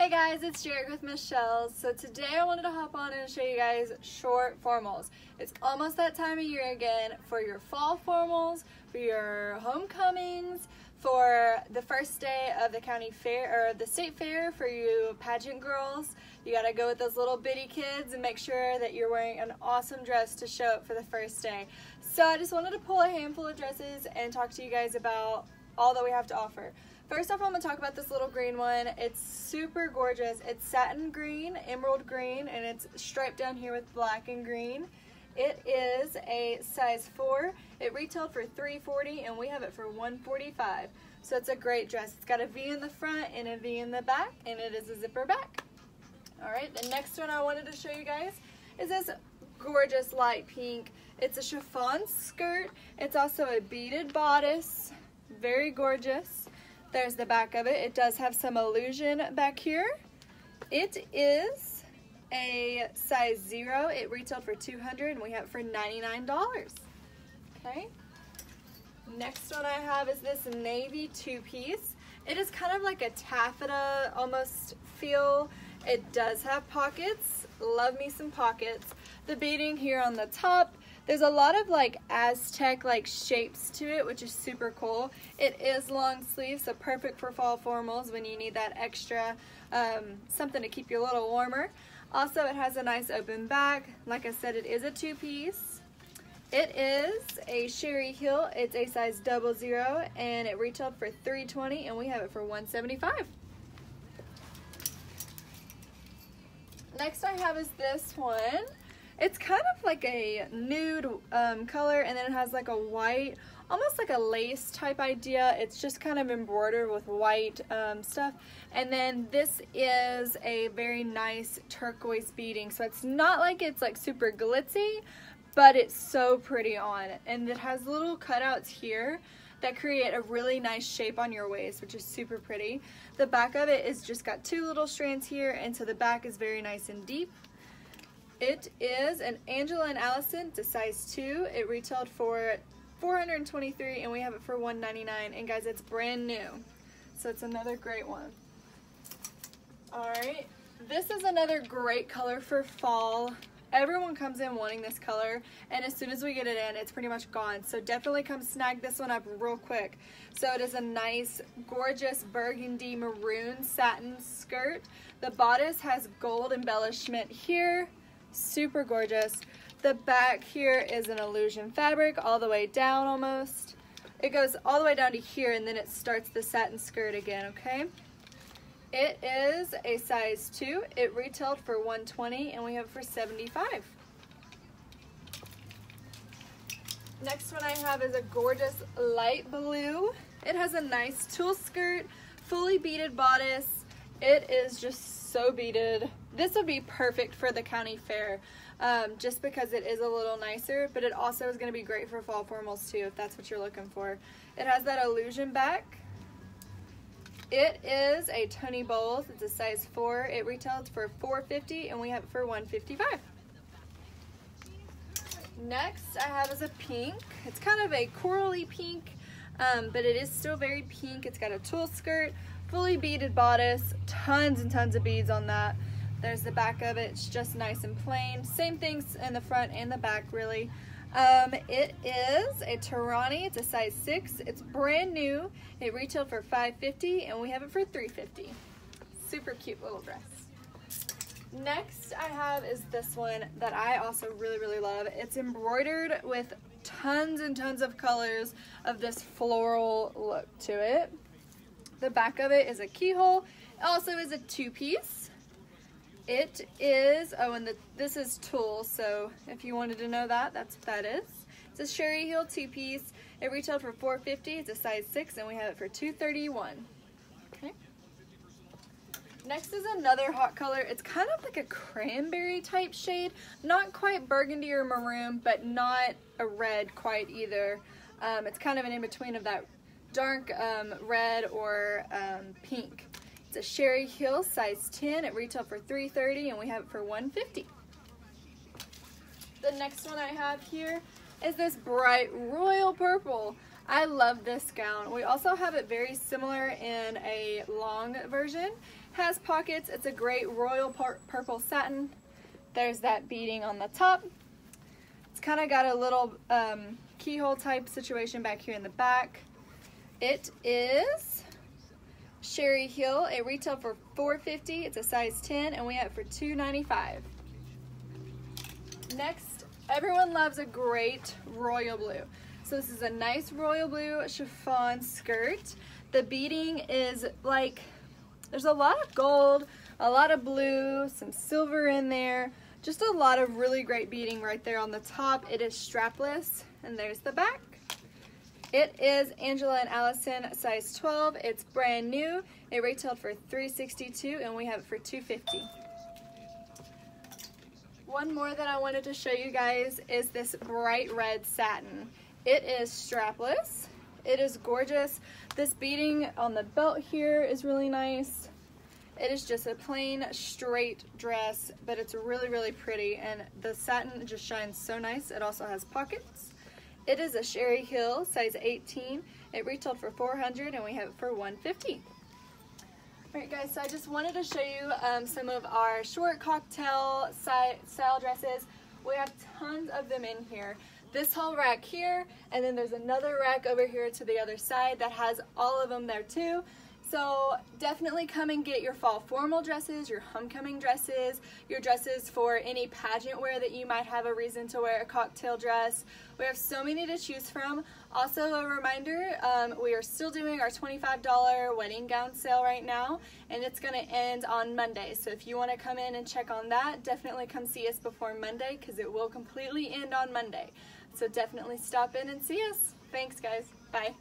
Hey guys, it's Jared with Michelle. So today I wanted to hop on and show you guys short formals. It's almost that time of year again for your fall formals, for your homecomings, for the first day of the county fair or the state fair for you pageant girls. You gotta go with those little bitty kids and make sure that you're wearing an awesome dress to show up for the first day. So I just wanted to pull a handful of dresses and talk to you guys about all that we have to offer. First off, I'm going to talk about this little green one. It's super gorgeous. It's satin green, emerald green, and it's striped down here with black and green. It is a size 4. It retailed for $340 and we have it for $145. So it's a great dress. It's got a V in the front and a V in the back, and it is a zipper back. Alright, the next one I wanted to show you guys is this gorgeous light pink. It's a chiffon skirt. It's also a beaded bodice. Very gorgeous. There's the back of it. It does have some illusion back here. It is a size 0. It retailed for $200 and we have it for $99. Okay. Next one I have is this navy 2-piece. It is kind of like a taffeta almost feel. It does have pockets. Love me some pockets. The beading here on the top. There's a lot of like Aztec like shapes to it, which is super cool. It is long sleeve, so perfect for fall formals when you need that extra something to keep you a little warmer. Also, it has a nice open back. Like I said, it is a 2-piece. It is a sherry heel. It's a size 00 and it retailed for $320 and we have it for $175. Next I have is this one. It's kind of like a nude color, and then it has like a white, almost like a lace type idea. It's just kind of embroidered with white stuff. And then this is a very nice turquoise beading. So it's not like it's like super glitzy, but it's so pretty on. And it has little cutouts here that create a really nice shape on your waist, which is super pretty. The back of it is just got 2 little strands here, and so the back is very nice and deep. It is an Angela and Allison. It's a size 2. It retailed for $423 and we have it for $199. And guys, it's brand new. So it's another great one. Alright, this is another great color for fall. Everyone comes in wanting this color, and as soon as we get it in, it's pretty much gone. So definitely come snag this one up real quick. So it is a nice, gorgeous burgundy maroon satin skirt. The bodice has gold embellishment here. Super gorgeous. The back here is an illusion fabric all the way down almost. It goes all the way down to here and then it starts the satin skirt again, okay? It is a size 2. It retailed for $120 and we have it for $75. Next one I have is a gorgeous light blue. It has a nice tulle skirt, fully beaded bodice. It is just so beaded. This would be perfect for the county fair, just because it is a little nicer, but it also is going to be great for fall formals too, if that's what you're looking for. It has that illusion back. It is a Tony Bowles. It's a size 4. It retails for $450 and we have it for $155. Next I have is a pink. It's kind of a corally pink, but it is still very pink. It's got a tulle skirt, fully beaded bodice, tons and tons of beads on that. There's the back of it. It's just nice and plain. Same things in the front and the back, really. It is a Tarani. It's a size 6. It's brand new. It retailed for $550 and we have it for $350. Super cute little dress. Next I have is this one that I also really love. It's embroidered with tons and tons of colors of this floral look to it. The back of it is a keyhole. It also is a 2-piece. It is, oh, and this is tulle, so if you wanted to know that, that's what that is. It's a sherry heel 2-piece. It retailed for $450. It's a size 6, and we have it for $231. Okay. Next is another hot color. It's kind of like a cranberry type shade. Not quite burgundy or maroon, but not a red quite either. It's kind of an in-between of that dark red or pink. It's a sherry heel, size 10. It retailed for $330 and we have it for $150. The next one I have here is this bright royal purple. I love this gown. We also have it very similar in a long version. Has pockets. It's a great royal purple satin. There's that beading on the top. It's kind of got a little keyhole type situation back here in the back. It is Sherry Hill. It retailed for $4.50. It's a size 10 and we have it for $2.95. Next, everyone loves a great royal blue. So this is a nice royal blue chiffon skirt. The beading is like, there's a lot of gold, a lot of blue, some silver in there. Just a lot of really great beading right there on the top. It is strapless, and there's the back. It is Angela and Allison size 12. It's brand new. It retailed for $3.62 and we have it for $2.50. One more that I wanted to show you guys is this bright red satin. It is strapless. It is gorgeous. This beading on the belt here is really nice. It is just a plain straight dress, but it's really, really pretty, and the satin just shines so nice. It also has pockets. It is a Sherry Hill size 18. It retailed for $400 and we have it for $150. Alright guys, so I just wanted to show you some of our short cocktail style dresses. We have tons of them in here. This whole rack here, and then there's another rack over here to the other side that has all of them there too. So definitely come and get your fall formal dresses, your homecoming dresses, your dresses for any pageant wear that you might have a reason to wear a cocktail dress. We have so many to choose from. Also a reminder, we are still doing our $25 wedding gown sale right now, and it's going to end on Monday. So if you want to come in and check on that, definitely come see us before Monday because it will completely end on Monday. So definitely stop in and see us. Thanks guys. Bye.